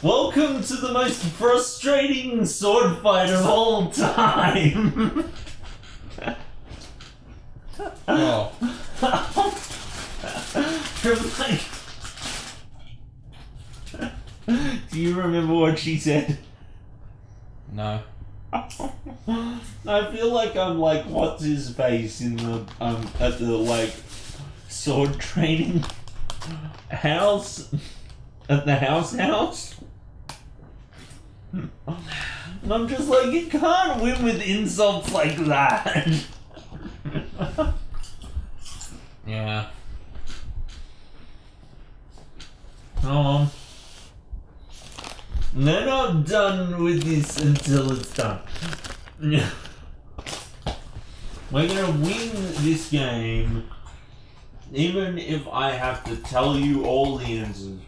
Welcome to the most frustrating sword fight of all time. Oh. Do you remember what she said? No. I feel like I'm like, what's his face in the at the like sword training house at the house. And I'm just like, you can't win with insults like that. Yeah. They're not done with this until it's done. We're gonna win this game, even if I have to tell you all the answers.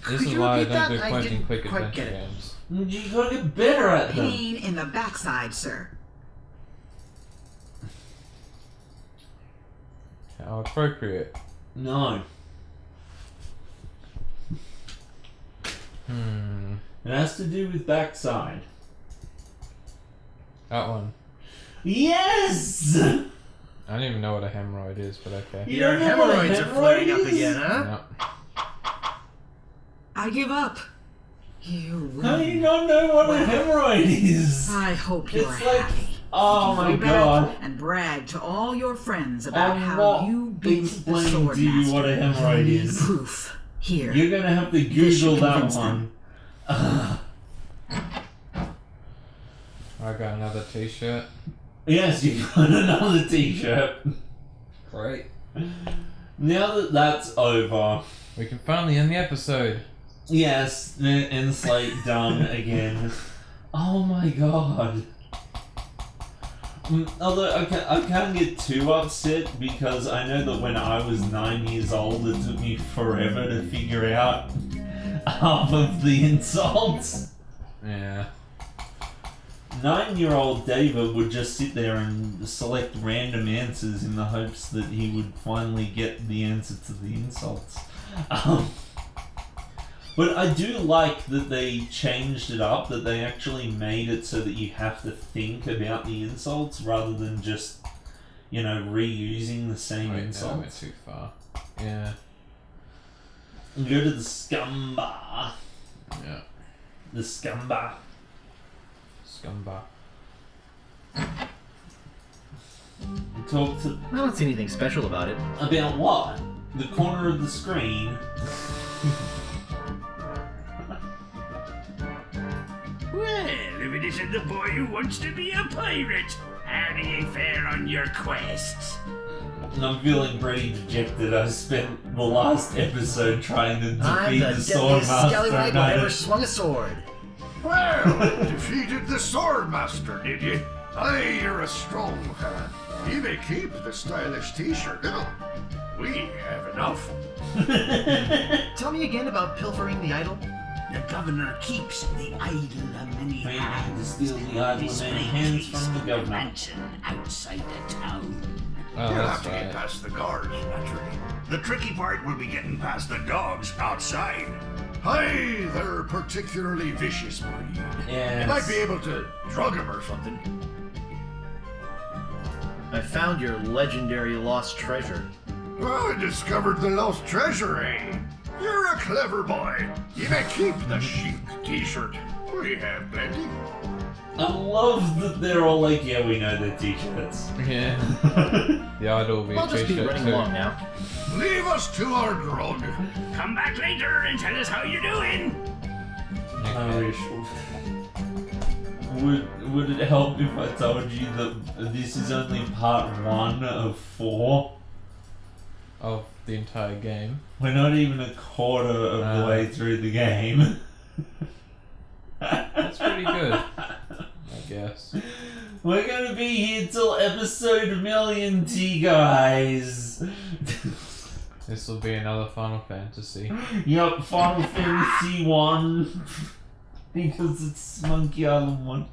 This is why I don't do point and click adventure games. You gotta get better at them. Pain in the backside, sir. How appropriate. No. It has to do with backside. That one. Yes! I don't even know what a hemorrhoid is, but okay. You don't know what a hemorrhoids are flaring up hemorrhoid is? again, huh? No. I give up. You How do win. you not know what a hemorrhoid is? I hope you're It's like, happy. oh You my can go back god. and brag to all your friends about I'm how not you beat the explaining sword to you what a master. hemorrhoid is. Proof here. You're gonna have to This Google should that convince one. I got another t-shirt. Yes, you got another t-shirt. Great. Now that that's over, We can finally end the episode. yes, and it's like done again. Oh my god. Although I can't get too upset because I know that when I was 9 years old, it took me forever to figure out half of the insults. Yeah. 9-year-old David would just sit there and select random answers in the hopes that he would finally get the answer to the insults. But I do like that they changed it up, that they actually made it so that you have to think about the insults rather than just, you know, reusing the same Wait, no, I went insults. too far. Yeah. Go to the scumbar. Yeah. The scumbar. Scumbar. Talk to... I don't see anything special about it. About what? The corner of the screen. Well, if it isn't the boy who wants to be a pirate, how do you fare on your quests? And I'm feeling pretty dejected. I spent the last episode trying to I'm defeat the the sword deadliest master. scallywag and who I ever just- swung a sword. Well, defeated the Swordmaster, did you? Aye, you're a strong fella. You may keep the stylish t-shirt now. We have enough. Tell me again about pilfering the idol. The governor keeps the idol of many Maybe hands. to steal the idol of many hands from the governor. Mansion outside the town. Oh, You'll that's have to get right. past the guards, naturally. The tricky part will be getting past the dogs outside. Hi, they're a particularly vicious breed. Yes. You might be able to drug them or something. I found your legendary lost treasure. Oh, I discovered the lost treasure, eh? You're a clever boy. You may keep the chic t-shirt. We have plenty. I love that they're all like, yeah, we know their t-shirts. Yeah. The idol will be I'll a just be t-shirt running too. along now. Leave us to our grog. Come back later and tell us how you're doing. Okay. Would it help if I told you that this is only part 1 of 4? Of the entire game. We're not even a quarter of the way through the game. That's pretty good, I guess. We're gonna be here till episode million T, guys. This will be another Final Fantasy. Yup, Final Fantasy 1. Because it's Monkey Island 1.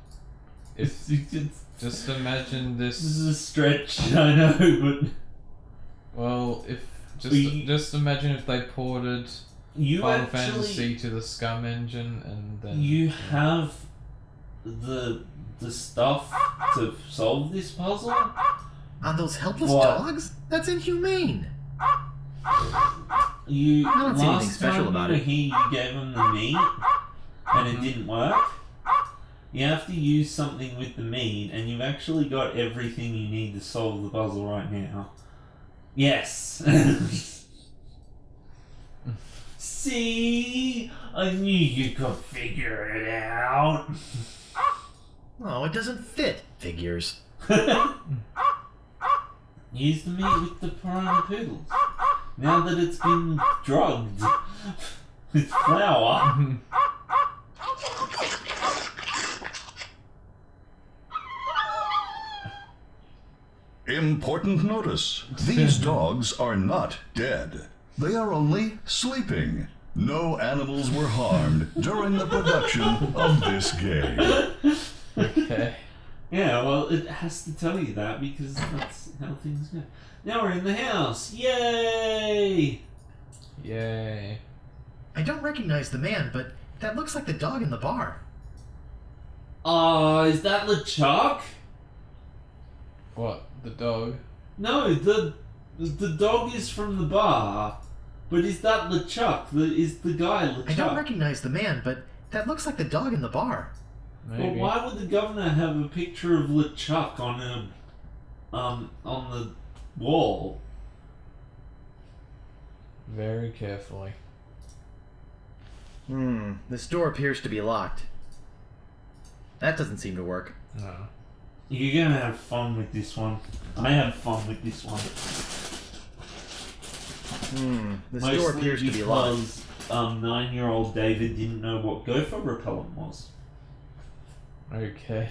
If It's, just imagine this this. is a stretch, I know, but Well, just imagine if they ported Final Fantasy to the Scum engine, and then you have the stuff to solve this puzzle. On those helpless What? dogs? That's inhumane. You I don't see anything last special time about you were it. here, you gave them the meat, and it didn't work. You have to use something with the meat, and you've actually got everything you need to solve the puzzle right now. Yes. See, I knew you could figure it out. Oh, it doesn't fit. Figures. Use the meat with the piranha poodles. Now that it's been drugged with flour. Important notice. These dogs are not dead. They are only sleeping. No animals were harmed during the production of this game. okay. Yeah, well, it has to tell you that because that's how things go. Now we're in the house. Yay! Yay. I don't recognize the man, but that looks like the dog in the bar. Is that LeChuck? What? The dog? No, the dog is from the bar. But is that LeChuck? Is the guy LeChuck? I don't recognize the man, but that looks like the dog in the bar. Maybe. Well, why would the governor have a picture of LeChuck on the wall? Very carefully. This door appears to be locked. That doesn't seem to work. No. You're gonna have fun with this one. I have fun with this one. This door appears to be locked. because 9-year-old David didn't know what gopher repellent was. Okay.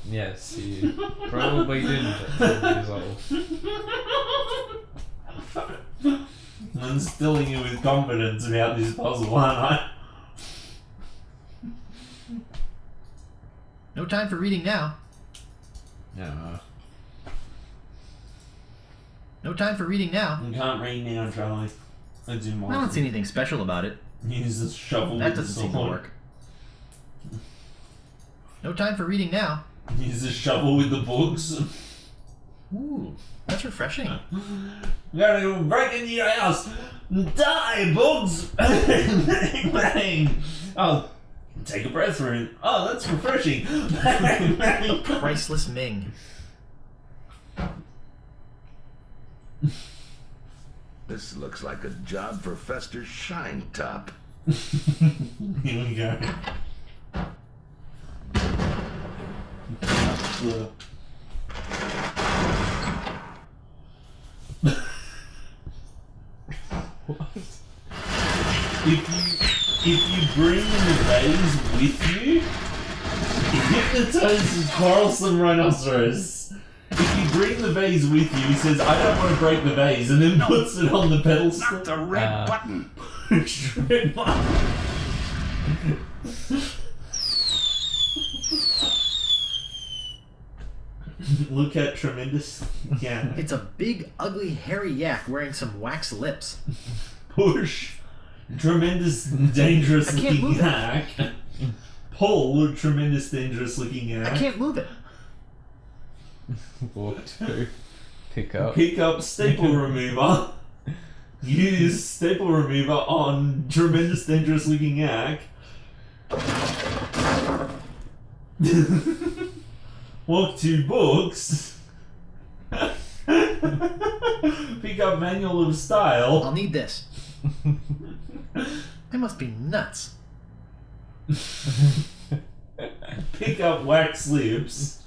Yes, he probably didn't at 10 years old. I'm instilling you with confidence about this puzzle, aren't I? No time for reading now. No. No time for reading now. You can't read now, Charlie. I do I don't see anything special about it. Use the shovel That with the doesn't seem to sword. work. No time for reading now. Use the shovel with the books. Ooh, that's refreshing. I'm gonna break into your house. Die, bugs! Bang, bang. Oh, take a breath for it. Oh, that's refreshing. Bang, bang. Priceless Ming. This looks like a job for Fester Shinetop. Here we go. If you bring the vase with you, it hypnotizes Quarrelsome Rhinoceros. If you bring the vase with you, he says, I don't want to break the vase, and then puts it on the pedestal. Not the red button. Red button. Look at Tremendous. Yeah. It's a big, ugly, hairy yak wearing some wax lips. Push. Tremendous, dangerous I can't looking move it. hack. Pull. Tremendous, dangerous looking hack. I can't move it. Walk to. Pick up. Pick up staple remover. Use staple remover on tremendous, dangerous looking yak. Walk to books. Pick up manual of style. I'll need this. I must be nuts. Pick up wax lips.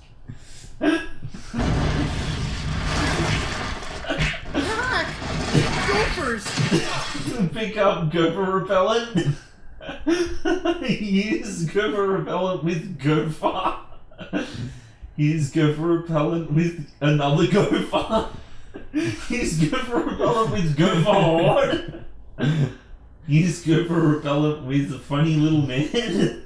Gophers! Pick up gopher repellent. Use gopher repellent with gopher. Use gopher repellent with another gopher. Use gopher repellent with gopher horn. Use gopher repellent with a funny little man.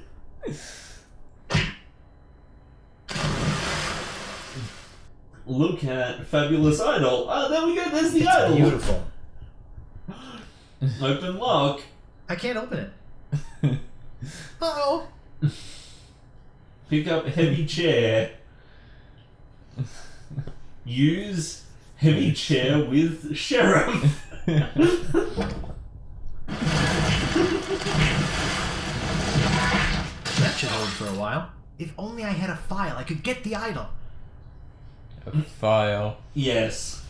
look at Fabulous Idol. Oh, there we go. There's the It's idol. beautiful. Open lock. I can't open it. Uh-oh. Pick up heavy chair. Use heavy chair with sheriff. That should hold for a while. If only I had a file, I could get the idol. A file. Yes.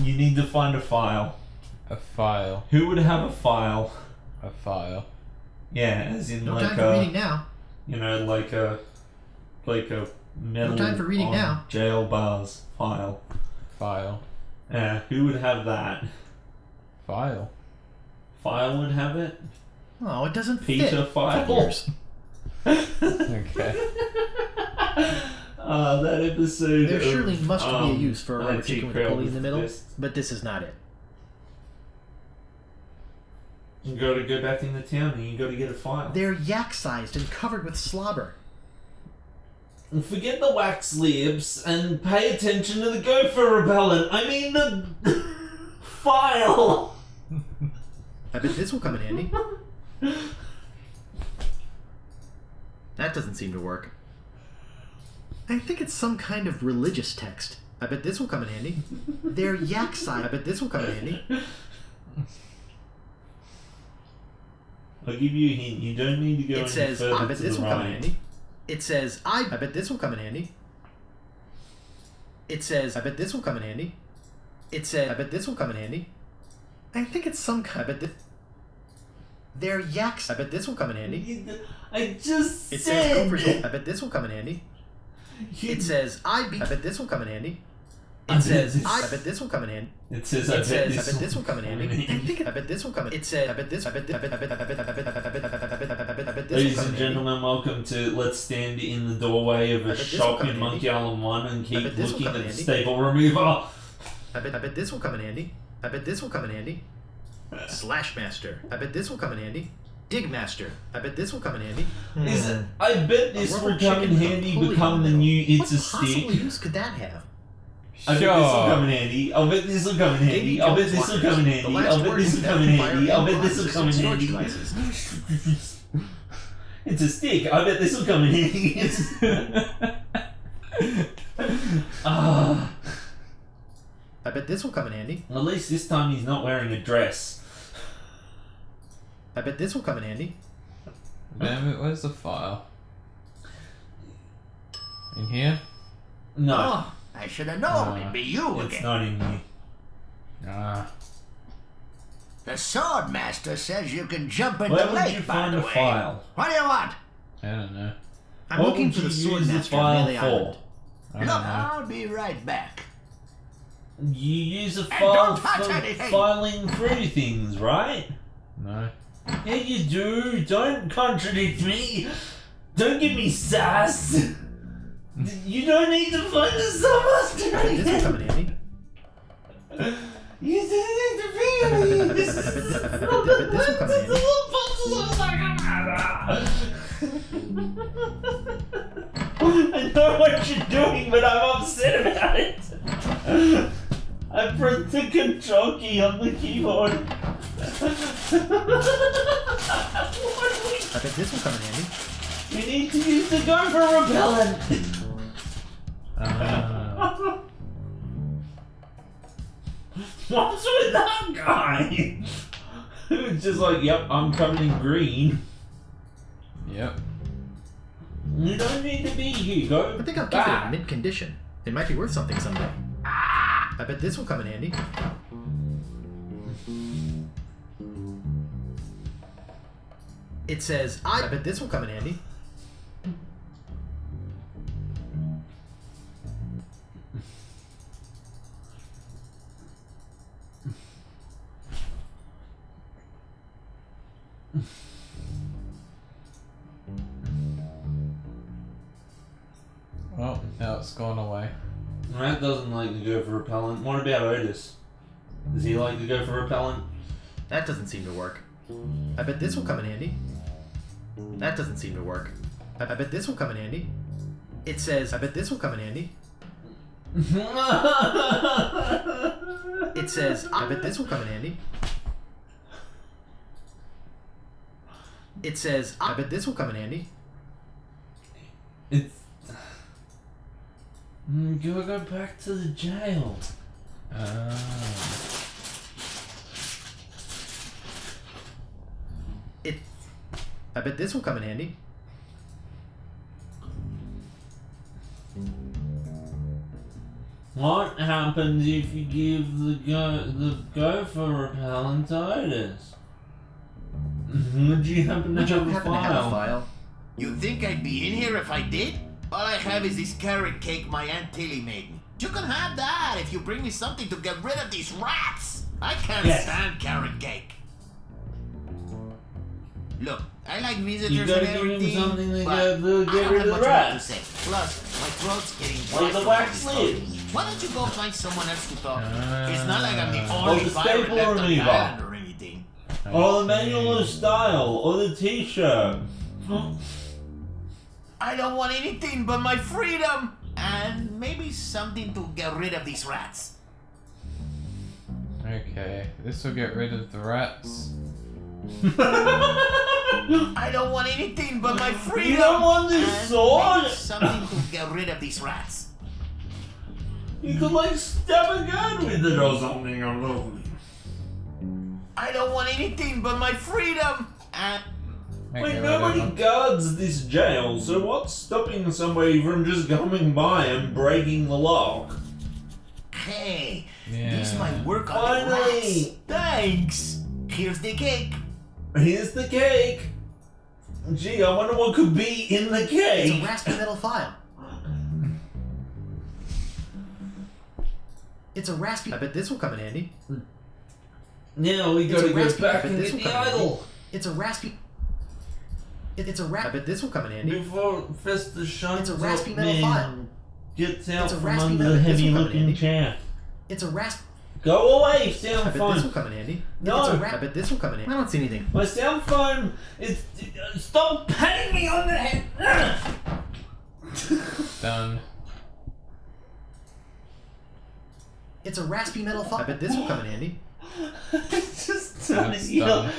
You need to find a file. A file. Who would have a file? A file. Yeah, as in No like time for reading now. you know, like a metal time for reading on now. jail bars file. File. Yeah, who would have that? File. File would have it? Oh, it doesn't Peter fit. File. Figures. Okay. That episode. There of, surely must be a use for a rubber Archie chicken with a Creel pulley in the middle, this. but this is not it. You gotta go back into town and you gotta get a file. They're yak-sized and covered with slobber. And forget the wax lips and pay attention to the gopher repellent. I mean the file. I bet this will come in handy. That doesn't seem to work. I think it's some kind of religious text. I bet this will come in handy. They're yak-sized. I bet this will come in handy. I'll give you a hint. You don't need to go It any says, further I bet to this the will come in right. handy. It says, I bet this will come in handy. It says, I bet this will come in handy. It says, I bet this will come in handy. I think it's some kind. I bet this. They're yaks. I bet this will come in handy. I just It said. says, Gophers. I bet this will come in handy. It says, I bet this will come in handy. I It says, bet I bet this will come in handy. It says, I It bet says, this I bet this will come in handy. I think I bet this will come in. It says, I bet this. I bet this. I bet. I bet. I bet. I bet. I bet. I bet. I bet. I bet this will Ladies come and in handy. gentlemen, welcome to Let's Stand in the Doorway of I a bet this will shop come in in Monkey handy. Island 1 and keep bet this will looking come at in the handy. staple remover. I bet this will come in handy. I bet this will come in handy. Slash Master. I bet this will come in handy. Dig Master. I bet this will come in handy. Is it, I bet this A will rubber come in chicken with a handy, pulley become in the middle. new It's What a possible Stick. use could that have? I bet this will come Sure. in handy. I'll bet this will come in handy. Davy I'll bet Jones this will Waters. come in The handy. last I'll bet word this is will come in Empire handy. I'll bet Empire this will come in storage handy. devices. It's a stick. I bet this will come in handy. Ah. I bet this will come in handy. At least this time he's not wearing a dress. I bet this will come in handy. Damn it, where's the file? In here? No, Oh, I should have known it'd be you it's again. not in here. Ah. The sword master says you can jump in Where the would lake, you by find the a way. file? What do you want? I don't know. I'm What looking would for the you sword use the master on file Melee for? Island. I Look, don't know. I'll be right back. You use a And file don't touch for anything. filing through things, right? No. Yeah, you do. Don't contradict me. Don't give me sass. You don't need to find a I bet this will master. come in handy. You didn't need to be I me. bet this will come in handy. I know what you're doing, but I'm upset about it. I pressed the control key on the keyboard. I bet this will come in handy. We need to use the gopher repellent. What's with that guy? Who's just like, yep, I'm covered in green. Yep. You don't need to be here. Go I think I'll keep it back. in mint condition. It might be worth something someday. I bet this will come in handy. It says, I bet this will come in handy. Well, now it's gone away. Matt doesn't like to go for repellent. What about Otis? Does he like to go for repellent? That doesn't seem to work. I bet this will come in handy. That doesn't seem to work. I bet this will come in handy. It says, I bet this will come in handy. It says, I bet this will come in handy. It says, I bet this will come in handy. It's. Go back to the jail. I bet this will come in handy. What happens if you give the gopher repellent to Otis? Would you happen to Would you have a happen to have a file? file? You think I'd be in here if I did? All I have is this carrot cake my Aunt Tilly made me. You can have that if you bring me something to get rid of these rats. I can't Yes. stand carrot cake. Look, I like visitors You and gotta give him everything, something to but get I rid don't of have the much more to rats. say. Plus, my throat's getting Like dry the from wax all this talking. lids. Why don't you go find someone else to talk to? It's not like I'm the Or only the pirate staple left on the remover. island or anything. Or the manual of style, or the t-shirt. I don't want anything but my freedom and maybe something to get rid of these rats. Okay, this will get rid of the rats. I don't want anything but my freedom. You don't want this and sword? maybe something to get rid of these rats. You could like stab a gun with it or something or something. I don't want anything but my freedom and Wait, nobody guards this jail, so what's stopping somebody from just coming by and breaking the lock? hey, Yeah. this might work on the rats. Finally! Thanks. Here's the cake. Here's the cake! Gee, I wonder what could be in the It's cake! a raspy metal file. It's a raspy. I bet this will come in handy. Now we It's gotta a go raspy- back but and this get will the come in handy. idol! It's a raspy. It's a rap. I bet this will come in handy. Before Fester shuts It's a raspy up metal and file. gets out It's a from raspy under metal. the This will heavy come in looking handy. chair. It's a rasp. Go away, I sound bet this will phone! come in handy. No. It's a rap. I bet this will come in handy. I don't see anything. My sound phone is. Stop patting me on the head! Done. It's a raspy metal file. I bet this will come in handy. It's just That's done.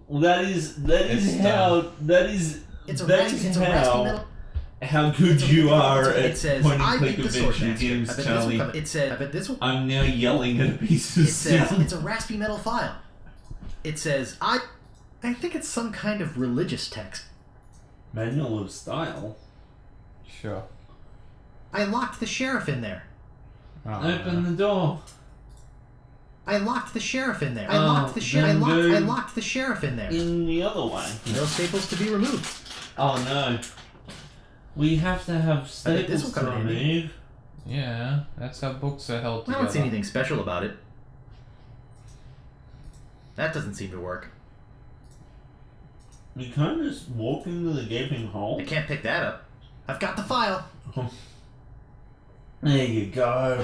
That is It's how that is It's a that raspy. is It's a raspy metal. how good It's a- you are It at says, point and I click beat the sword adventure master. I games, bet this will Charlie. come in. It says, I bet this will. I'm now yelling at a piece of It says, steel. it's a raspy metal file. It says, I think it's some kind of religious text. Manual of style. Sure. I locked the sheriff in there. Open the door. I locked the sheriff in there. I Oh, locked the sheriff. then go- I locked the sheriff in there. In the other way. No staples to be removed. Oh no. We have to have I bet this staples will to come in handy. remove. Yeah, that's how books are held I together. don't see anything special about it. That doesn't seem to work. We can't just walk into the gaping hole. I can't pick that up. I've got the file. There you go.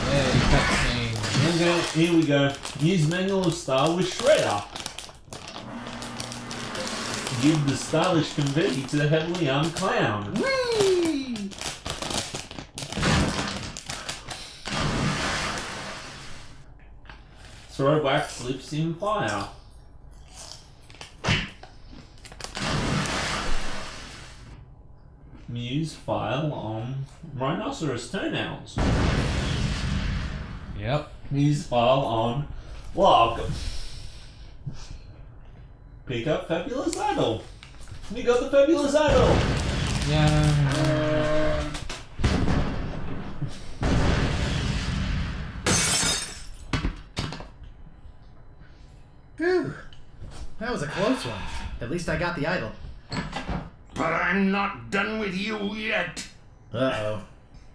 Yay, cutscene. Okay, here we go. Use manual of style with Shredder. Give the stylish confetti to the heavily armed clown. Whee! Throw wax slips in fire. Use file on rhinoceros toenails. Yep. Use file on log. Pick up fabulous idol. We got the fabulous idol. Yeah. Phew. That was a close one. At least I got the idol. But I'm not done with you yet. Uh-oh.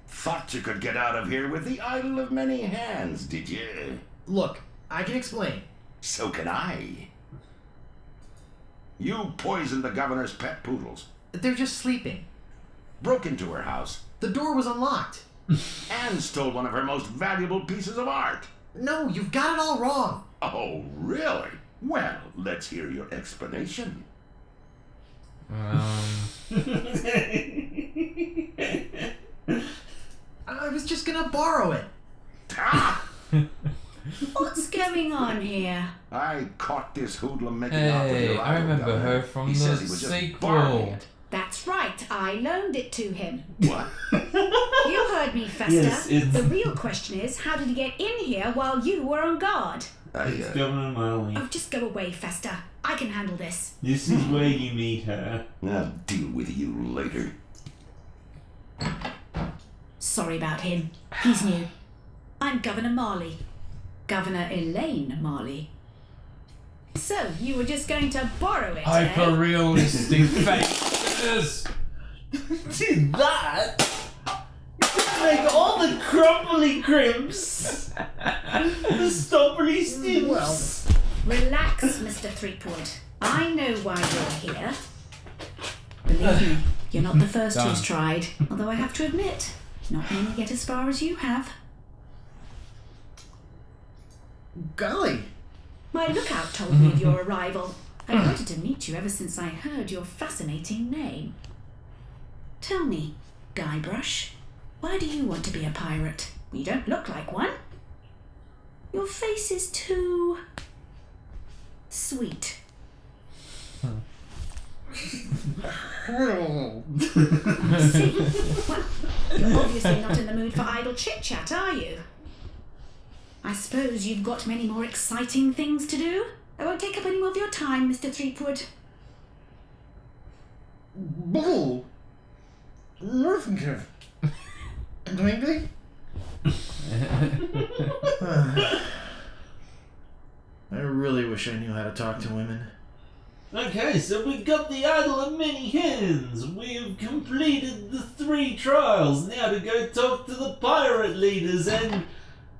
Thought you could get out of here with the idol of many hands, did you? Look, I can explain. So can I. You poisoned the governor's pet poodles, They're just sleeping. broke into her house, The door was unlocked. and stole one of her most valuable pieces of art. No, you've got it all wrong. Oh, really? Well, let's hear your explanation. was just gonna borrow it. Ah! What's going on here? I caught this hoodlum making off with Hey, your I idol, remember Governor. her from He the says he was just borrowing sequel. it. That's right, I loaned it to him. What? You heard me, Fester. Yes, it's- The real question is, how did he get in here while you were on guard? It's Governor Marley. Oh, just go away, Fester. I can handle this. This is where you meet her. I'll deal with you later. Sorry about him. He's new. I'm Governor Marley. Governor Elaine Marley. So, you were just going to borrow it, eh? Hyper-realistic faces! Did that? Make all the crumbly crimps, the stoppery snips. Relax, Mr. Threepwood. I know why you're here. Believe me, you're not the first Done. who's tried. Although I have to admit, not many get as far as you have. Golly. My lookout told me of your arrival. I wanted to meet you ever since I heard your fascinating name. Tell me, Guybrush, why do you want to be a pirate? You don't look like one. Your face is too... sweet. See? Well, you're obviously not in the mood for idle chit-chat, are you? I suppose you've got many more exciting things to do? I won't take up any more of your time, Mr. Threepwood. Bull. Nervenkind. Maybe? I really wish I knew how to talk to women. Okay, so we got the Idol of Many Hands. We've completed the 3 trials. Now to go talk to the pirate leaders and...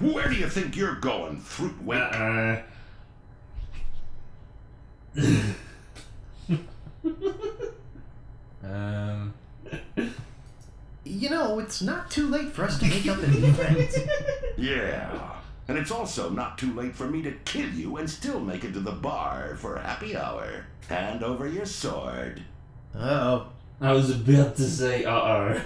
Where do you think you're going, Fruitwink? You know, it's not too late for us to make up and be friends. Yeah. And it's also not too late for me to kill you and still make it to the bar for happy hour. Hand over your sword. Uh-oh. I was about to say, uh-oh.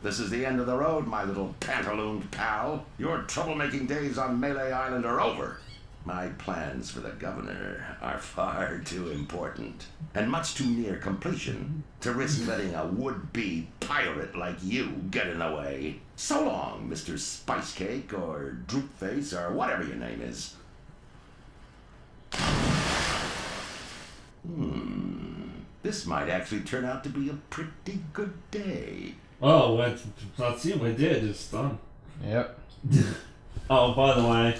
This is the end of the road, my little pantalooned pal. Your troublemaking days on Melee Island are over. My plans for the governor are far too important and much too near completion to risk letting a would-be pirate like you get in the way. So long, Mr. Spicecake or Droopface or whatever your name is. This might actually turn out to be a pretty good day. Oh, let's see, we did. It's done. Yep. Oh, by the way,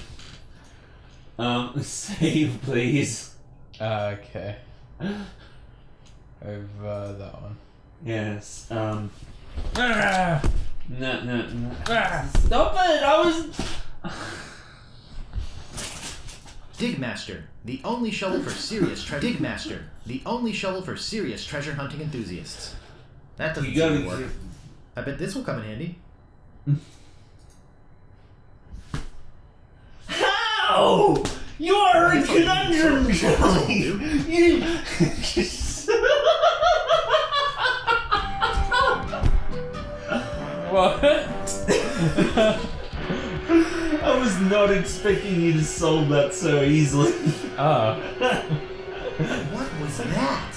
save, please. Okay. Over that one. Yes. Ah! No. Stop it! I was. Digmaster, the only shovel for serious treasure. Digmaster, the only shovel for serious treasure hunting enthusiasts. That doesn't You seem to gotta work. I bet this will come in handy. How? You are a conundrum, Charlie. You. What? I was not expecting you to solve that so easily. Oh. What was that?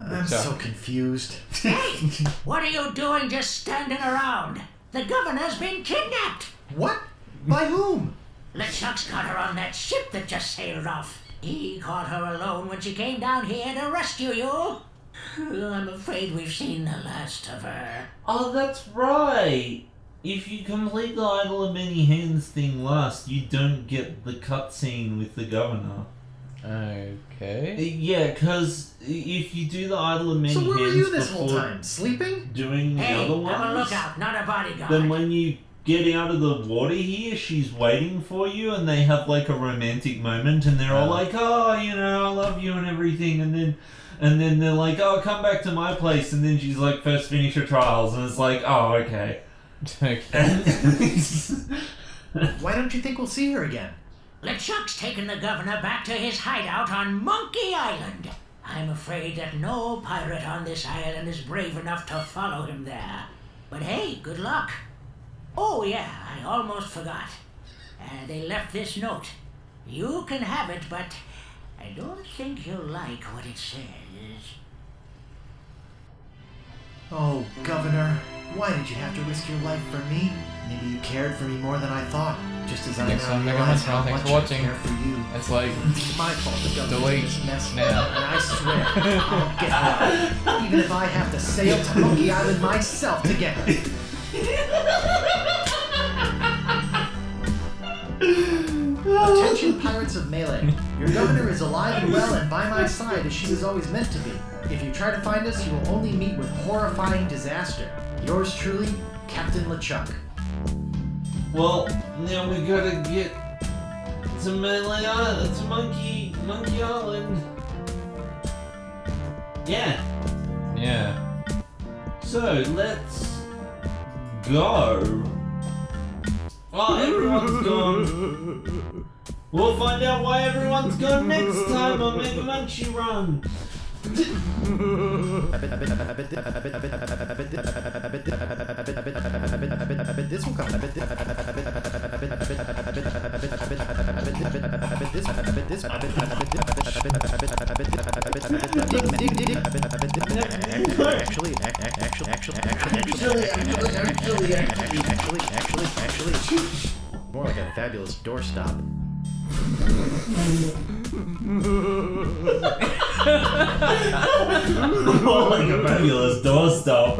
I'm so confused. Hey, what are you doing just standing around? The governor's been kidnapped. What? By whom? LeChuck's got her on that ship that just sailed off. He caught her alone when she came down here to rescue you. I'm afraid we've seen the last of her. Oh, that's right. If you complete the Idol of Many Hands thing last, you don't get the cutscene with the governor. Okay. Yeah, because if you do the Idol of Many So Hands where were you this whole before time? Sleeping? doing the Hey, other I'm a ones, lookout, not a bodyguard. then when you get out of the water here, she's waiting for you, and they have like a romantic moment, and they're all like, "Oh, you know, I love you" and everything, and then they're like, "Oh, come back to my place," and then she's like, "First finish your trials," and it's like, "Oh, okay." Okay. Why don't you think we'll see her again? LeChuck's taken the governor back to his hideout on Monkey Island. I'm afraid that no pirate on this island is brave enough to follow him there. But hey, good luck. Oh, yeah, I almost forgot. They left this note. You can have it, but I don't think you'll like what it says. Oh, Governor, why did you have to risk your life for me? Maybe you cared for me more than I thought, just as I Next now time, Mega realize Man, how thanks much for I watching. care for you. It's like, It's my fault the governor delete made this mess, now. and I swear I'll get her out, even if I have to sail to Monkey Island myself to get her. Attention, pirates of Melee. Your governor is alive and well and by my side as she was always meant to be. If you try to find us, you will only meet with horrifying disaster. Yours truly, Captain LeChuck. Well, now we gotta get to Melee Island, to Monkey Island. Yeah. yeah. So let's go. Oh, everyone's gone. We'll find out why everyone's gone next time on Mega Munchie Run. I bet this will come. I bet actually, more like a fabulous doorstop. More like a fabulous doorstop.